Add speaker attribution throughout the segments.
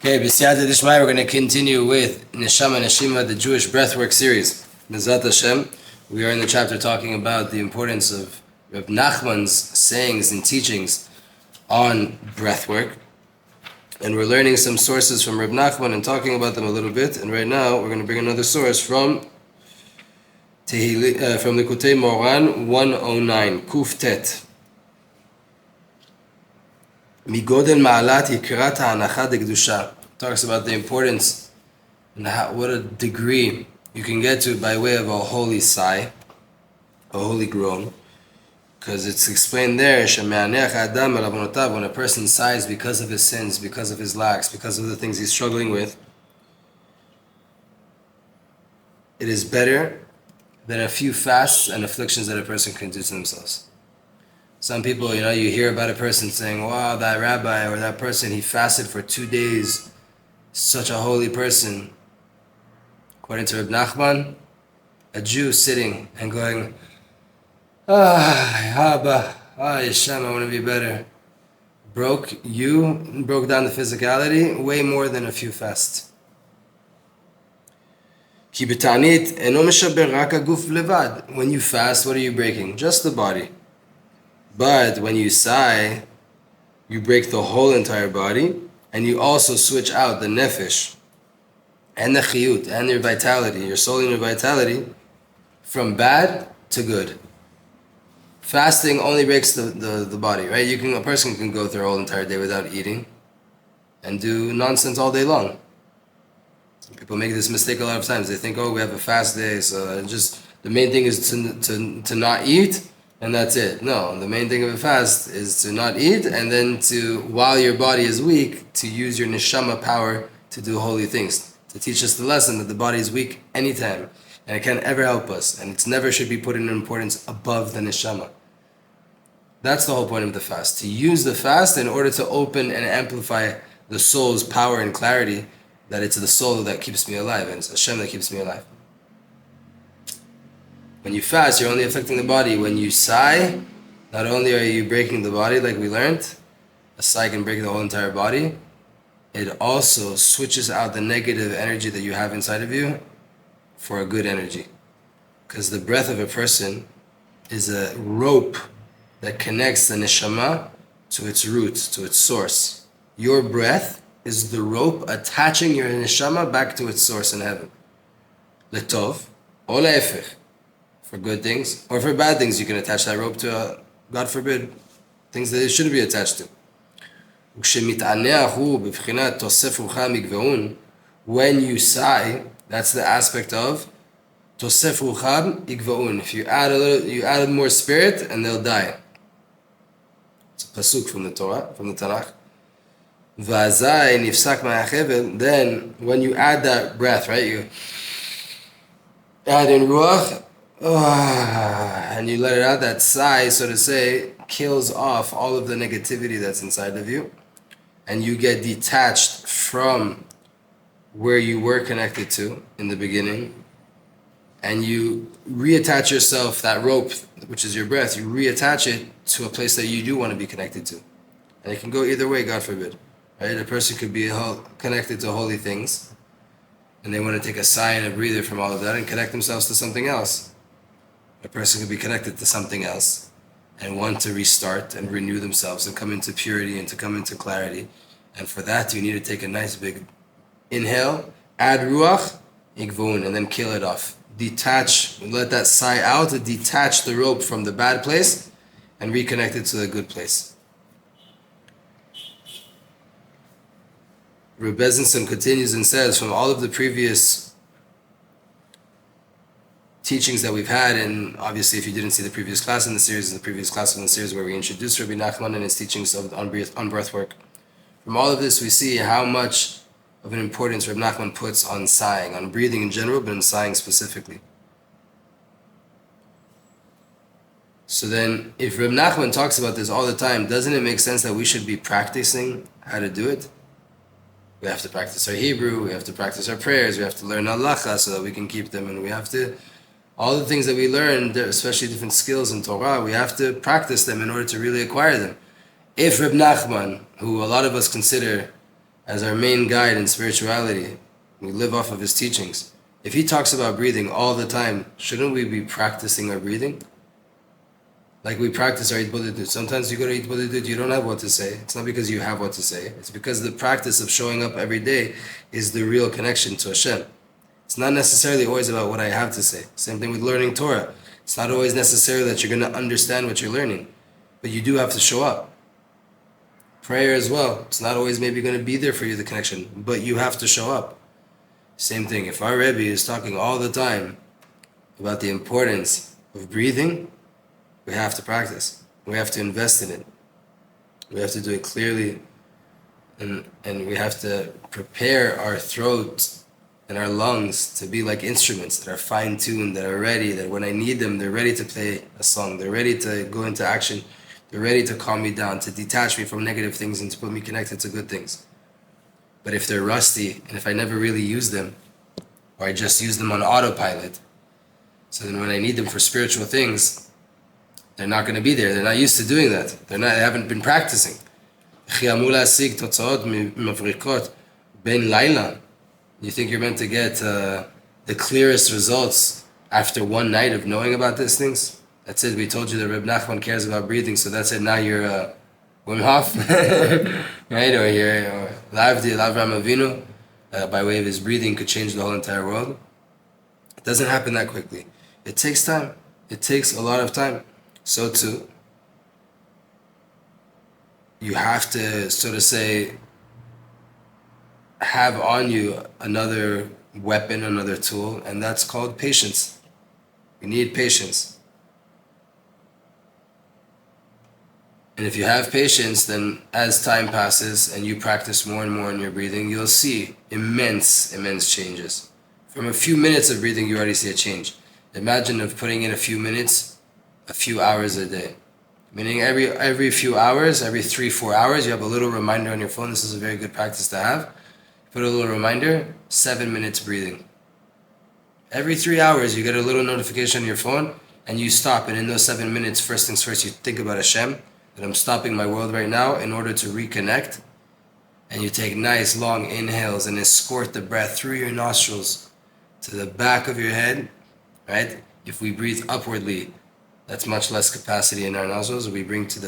Speaker 1: Okay, B'siyata Dishmai, we're going to continue with Neshama Neshima, the Jewish Breathwork series. B'ezrat Hashem, we are in the chapter talking about the importance of Rebbe Nachman's sayings and teachings on breathwork. And we're learning some sources from Rebbe Nachman and talking about them a little bit. And right now, we're going to bring another source from Likutei Moran 109, Kuf Tet. Migodel Ma'alat Yikrat HaAnacha DeKdusha talks about the importance and what a degree you can get to by way of a holy sigh, a holy groan, because it's explained there, when a person sighs because of his sins, because of his lacks, because of the things he's struggling with, it is better than a few fasts and afflictions that a person can do to themselves. Some people, you hear about a person saying, wow, that rabbi or that person, he fasted for 2 days, such a holy person. According to Rebbe Nachman, a Jew sitting and going, Yeshem, I want to be better, broke down the physicality way more than a few fasts. When you fast, what are you breaking? Just the body. But when you sigh, you break the whole entire body, and you also switch out the nefesh and the chiyut and your vitality, your soul and your vitality, from bad to good. Fasting only breaks the body, right? A person can go through a whole entire day without eating and do nonsense all day long. People make this mistake a lot of times. They think, we have a fast day, so just the main thing is to not eat, and that's it. No, the main thing of a fast is to not eat, and then while your body is weak, to use your neshama power to do holy things. To teach us the lesson that the body is weak anytime, and it can't ever help us, and it never should be put in importance above the neshama. That's the whole point of the fast. To use the fast in order to open and amplify the soul's power and clarity, that it's the soul that keeps me alive, and it's Hashem that keeps me alive. When you fast, you're only affecting the body. When you sigh, not only are you breaking the body, like we learned, a sigh can break the whole entire body, it also switches out the negative energy that you have inside of you for a good energy. Because the breath of a person is a rope that connects the neshama to its root, to its source. Your breath is the rope attaching your neshama back to its source in heaven. Letov, or le'efech. For good things, or for bad things, you can attach that rope to, God forbid, things that it shouldn't be attached to. When you sigh, that's the aspect of tosef rucham igvaun. If you add more spirit, and they'll die. It's a pasuk from the Torah, from the Tanakh. Then, when you add that breath, right, you add in ruach, and you let it out, that sigh, so to say, kills off all of the negativity that's inside of you, and you get detached from where you were connected to in the beginning, and you reattach yourself, that rope, which is your breath, you reattach it to a place that you do want to be connected to. And it can go either way, God forbid. Right? A person could be connected to holy things, and they want to take a sigh and a breather from all of that and connect themselves to something else. A person could be connected to something else and want to restart and renew themselves and come into purity and to come into clarity. And for that, you need to take a nice big inhale, add ruach, igvun, and then kill it off. Detach, let that sigh out, to detach the rope from the bad place and reconnect it to the good place. Rebbe Nachman continues and says, from all of the previous teachings that we've had, and obviously if you didn't see the previous class in the series where we introduced Rebbe Nachman and his teachings on breathwork, from all of this we see how much of an importance Rebbe Nachman puts on sighing, on breathing in general, but in sighing specifically. So then, if Rebbe Nachman talks about this all the time, doesn't it make sense that we should be practicing how to do it? We have to practice our Hebrew, we have to practice our prayers, we have to learn halacha so that we can keep them, and we have to, all the things that we learn, especially different skills in Torah, we have to practice them in order to really acquire them. If Rebbe Nachman, who a lot of us consider as our main guide in spirituality, we live off of his teachings. If he talks about breathing all the time, shouldn't we be practicing our breathing? Like we practice our Itbodedut. Sometimes you go to Itbodedut, you don't have what to say. It's not because you have what to say. It's because the practice of showing up every day is the real connection to Hashem. It's not necessarily always about what I have to say. Same thing with learning Torah. It's not always necessary that you're going to understand what you're learning, but you do have to show up. Prayer as well. It's not always maybe going to be there for you, the connection, but you have to show up. Same thing. If our Rebbe is talking all the time about the importance of breathing, we have to practice. We have to invest in it. We have to do it clearly, and we have to prepare our throat and our lungs to be like instruments that are fine-tuned, that are ready, that when I need them, they're ready to play a song, they're ready to go into action, they're ready to calm me down, to detach me from negative things and to put me connected to good things. But if they're rusty, and if I never really use them, or I just use them on autopilot, so then when I need them for spiritual things, they're not going to be there. They're not used to doing that. They haven't been practicing. You think you're meant to get the clearest results after one night of knowing about these things? That's it. We told you that Rebbe Nachman cares about breathing, so that's it. Now you're Wim Hof, right? Or you're Avram Avinu, by way of his breathing, could change the whole entire world. It doesn't happen that quickly. It takes time. It takes a lot of time. So too, you have to, so to say, have on you another weapon, another tool, and that's called patience. We need patience. And if you have patience, then as time passes and you practice more and more in your breathing, you'll see immense changes. From a few minutes of breathing, you already see a change. Imagine of putting in a few minutes, a few hours a day. Meaning every few hours, every 3-4 hours, you have a little reminder on your phone. This is a very good practice to have. Put a little reminder, 7 minutes breathing. Every 3 hours, you get a little notification on your phone, and you stop. And in those 7 minutes, first things first, you think about Hashem, that I'm stopping my world right now in order to reconnect. And you take nice long inhales and escort the breath through your nostrils to the back of your head, right? If we breathe upwardly, that's much less capacity in our nostrils. If we breathe to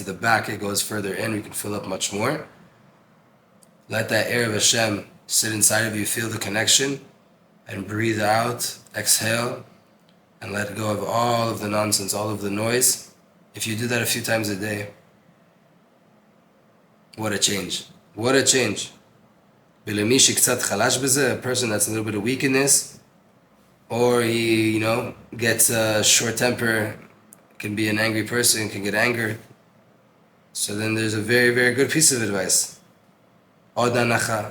Speaker 1: the back, it goes further in, we can fill up much more. Let that air of Hashem sit inside of you, feel the connection, and breathe out, exhale, and let go of all of the nonsense, all of the noise. If you do that a few times a day, what a change. What a change. A person that's a little bit of weak in this, or he, gets a short temper, can be an angry person, can get angered. So then there's a very, very good piece of advice. עוד הנחה,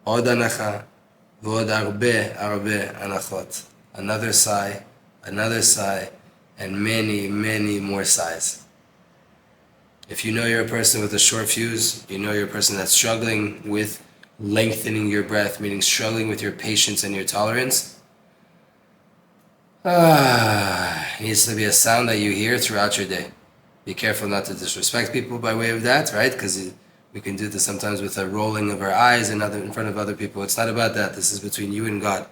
Speaker 1: עוד הנחה, ועוד הרבה הנחות. Another sigh, and many, many more sighs. If you know you're a person with a short fuse, you know you're a person that's struggling with lengthening your breath, meaning struggling with your patience and your tolerance, it needs to be a sound that you hear throughout your day. Be careful not to disrespect people by way of that, right? Because we can do this sometimes with a rolling of our eyes in front of other people. It's not about that. This is between you and God.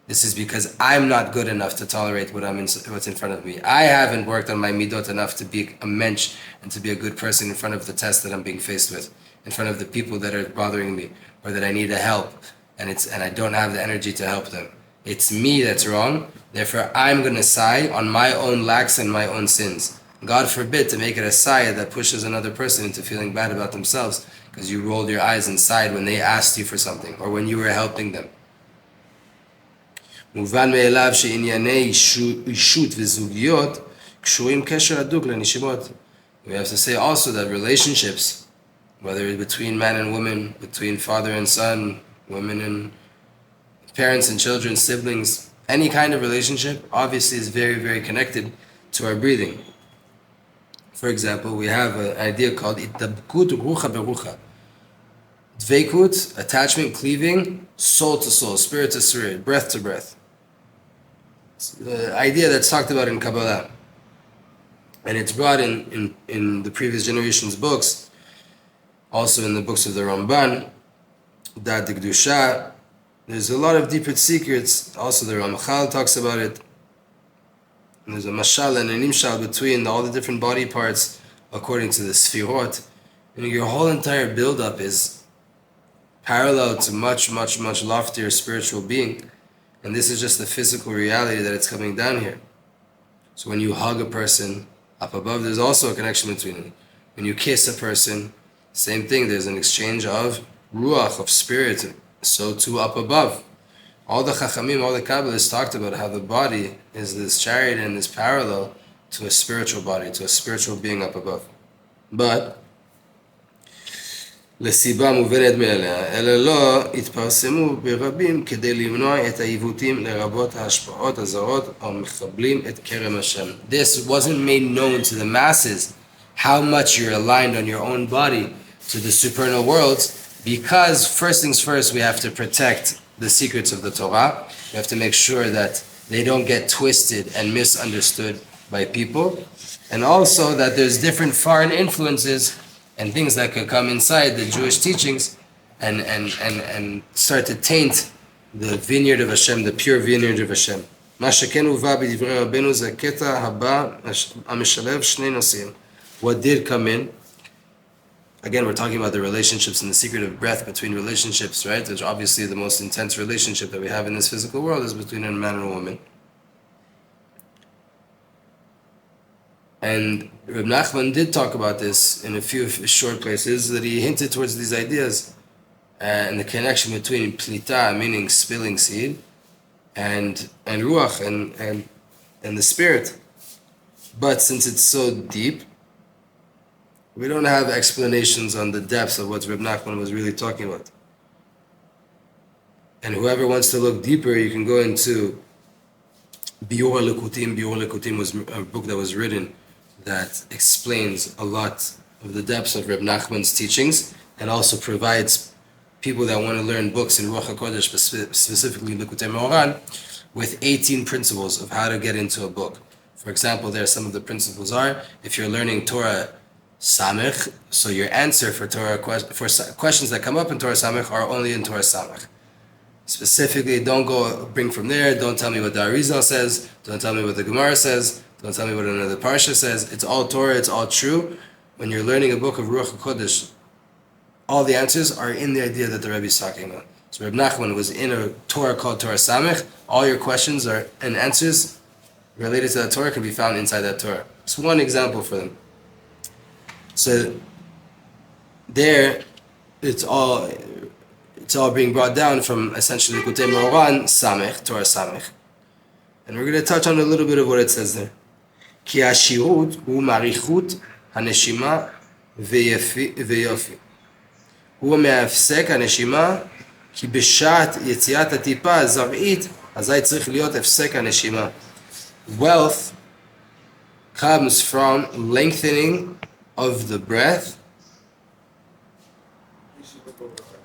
Speaker 1: This is because I'm not good enough to tolerate what's in front of me. I haven't worked on my midot enough to be a mensch and to be a good person in front of the test that I'm being faced with, in front of the people that are bothering me or that I need to help, and I don't have the energy to help them. It's me that's wrong. Therefore, I'm going to sigh on my own lacks and my own sins. God forbid to make it a sigh that pushes another person into feeling bad about themselves because you rolled your eyes and sighed when they asked you for something or when you were helping them. מובן מאליו שענייני אישות וזוגיות קשורים קשר הדוק לנשימות. We have to say also that relationships, whether it's between man and woman, between father and son, women and parents and children, siblings, any kind of relationship obviously is very, very connected to our breathing. For example, we have an idea called Ittabkut Rucha Berucha. Dveikut, attachment, cleaving, soul to soul, spirit to spirit, breath to breath. It's the idea that's talked about in Kabbalah. And it's brought in the previous generation's books, also in the books of the Ramban, Dat the Kedusha. There's a lot of deeper secrets. Also, the Ramchal talks about it. And there's a mashal and a nimshal between all the different body parts according to the sfirot. And your whole entire build-up is parallel to much, much, much loftier spiritual being. And this is just the physical reality that it's coming down here. So when you hug a person up above, there's also a connection between them. When you kiss a person, same thing, there's an exchange of ruach, of spirit, so too up above. All the Chachamim, all the Kabbalists talked about how the body is this chariot and this parallel to a spiritual body, to a spiritual being up above. But לסיבה מובנת מאליה, אלא לא התפרסמו ברבים כדי למנוע את העיוותים לרבות ההשפעות הזרות המחבלים את כרם השם. This wasn't made known to the masses, how much you're aligned on your own body to the supernal worlds, because first things first, we have to protect the secrets of the Torah. We have to make sure that they don't get twisted and misunderstood by people. And also that there's different foreign influences and things that could come inside the Jewish teachings and start to taint the vineyard of Hashem, the pure vineyard of Hashem. What did come in? Again, we're talking about the relationships and the secret of breath between relationships, right? Which obviously the most intense relationship that we have in this physical world is between a man and a woman. And Rebbe Nachman did talk about this in a few short places, that he hinted towards these ideas and the connection between plita, meaning spilling seed, and ruach, and the spirit. But since it's so deep, we don't have explanations on the depths of what Rebbe Nachman was really talking about. And whoever wants to look deeper, you can go into Biur Likutim. Biur Likutim was a book that was written that explains a lot of the depths of Rebbe Nachman's teachings, and also provides people that want to learn books in Ruach HaKodesh, specifically Likutei Moharan, with 18 principles of how to get into a book. For example, there some of the principles are, if you're learning Torah Samech, so your answer for Torah for questions that come up in Torah Samech are only in Torah Samech. Specifically, don't go bring from there, don't tell me what the Arizal says, don't tell me what the Gemara says, don't tell me what another Parsha says. It's all Torah, it's all true. When you're learning a book of Ruach HaKodesh, all the answers are in the idea that the Rebbe is talking about. So Rebbe Nachman was in a Torah called Torah Samech. All your questions are and answers related to that Torah can be found inside that Torah. It's one example for them. So there, it's all being brought down from essentially Likutei Moharan Samech, Torah Samech. And we're going to touch on a little bit of what it says there. Ki hashirut hu marichut haneshima veyofi. הוא מהפסק הנשימה, כי בשעת יציאת הטיפה הזרעית, אזי צריך להיות הפסק הנשימה. Wealth comes from lengthening of the breath,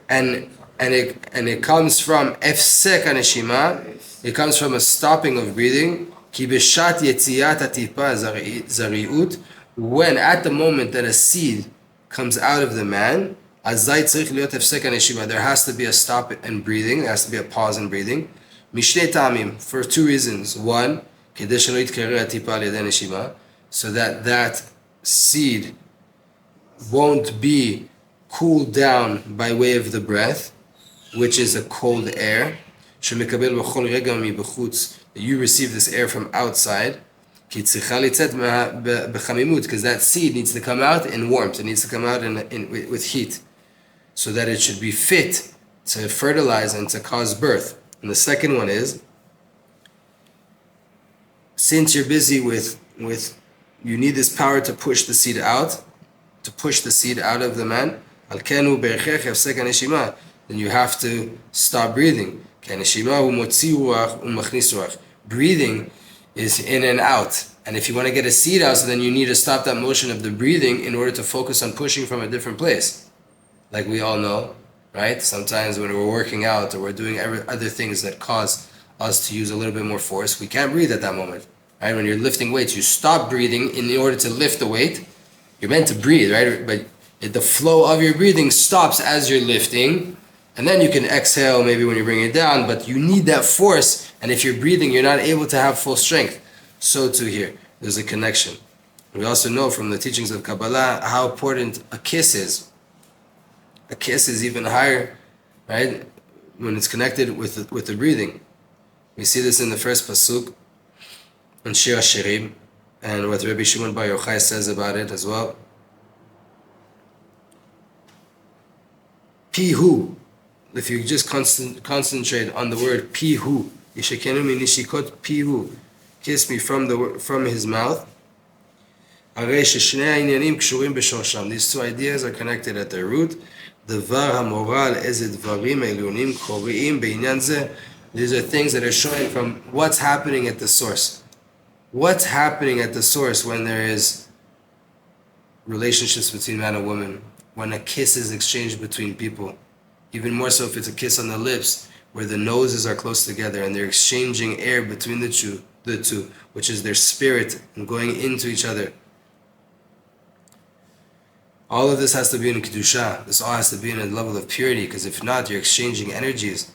Speaker 1: and it comes from הפסק הנשימה, it comes from a stopping of breathing, כי בשעת יציאת הטיפה הזרעיות, when at the moment that a seed comes out of the man, there has to be a stop in breathing, there has to be a pause in breathing. For two reasons. One, so that seed won't be cooled down by way of the breath, which is a cold air. You receive this air from outside. Because that seed needs to come out in warmth, it needs to come out with heat, so that it should be fit to fertilize and to cause birth. And the second one is, since you're busy with you need this power to push the seed out, of the man, then you have to stop breathing. Breathing is in and out. And if you want to get a seed out, so then you need to stop that motion of the breathing in order to focus on pushing from a different place. Like we all know, right? Sometimes when we're working out or we're doing other things that cause us to use a little bit more force, we can't breathe at that moment, right? When you're lifting weights, you stop breathing in order to lift the weight. You're meant to breathe, right? But the flow of your breathing stops as you're lifting, And then you can exhale maybe when you're bringing it down, but you need that force. And if you're breathing, you're not able to have full strength. So too here, there's a connection. We also know from the teachings of Kabbalah how important a kiss is. A kiss is even higher, right? When it's connected with the breathing. We see this in the first pasuk in Shir HaShirim, and what Rabbi Shimon Bar Yochai says about it as well. Pihu. If you just concentrate on the word pihu, Yishakenu mi nishikot pihu, kiss me from his mouth. These two ideas are connected at their root. These are things that are showing from what's happening at the source. What's happening at the source when there is relationships between man and woman, when a kiss is exchanged between people, even more so if it's a kiss on the lips, where the noses are close together and they're exchanging air between the two, which is their spirit and going into each other. All of this has to be in Kedusha. This all has to be in a level of purity, because if not, you're exchanging energies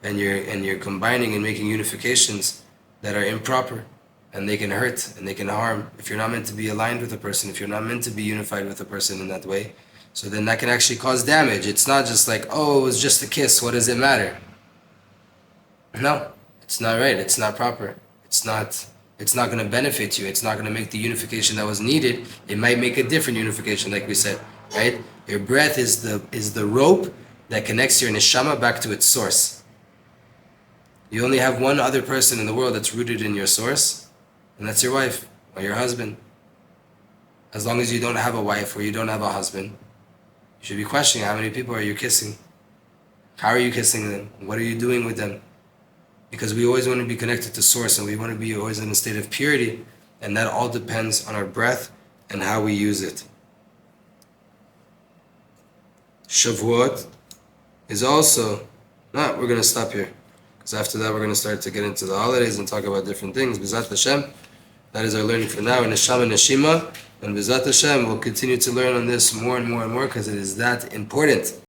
Speaker 1: and you're combining and making unifications that are improper, and they can hurt and they can harm if you're not meant to be aligned with a person, if you're not meant to be unified with a person in that way. So then that can actually cause damage. It's not just like, oh, it was just a kiss, what does it matter? No, it's not right, it's not proper. It's not going to benefit you. It's not going to make the unification that was needed. It might make a different unification, like we said, right? Your breath is the rope that connects your neshama back to its source. You only have one other person in the world that's rooted in your source, and that's your wife or your husband. As long as you don't have a wife or you don't have a husband, you should be questioning, how many people are you kissing? How are you kissing them? What are you doing with them? Because we always want to be connected to source, and we want to be always in a state of purity, and that all depends on our breath and how we use it. Shavuot is also, we're going to stop here, because after that we're going to start to get into the holidays and talk about different things. B'ezrat Hashem, that is our learning for now. Neshama Neshima, and B'ezrat Hashem, we'll continue to learn on this more and more and more, because it is that important.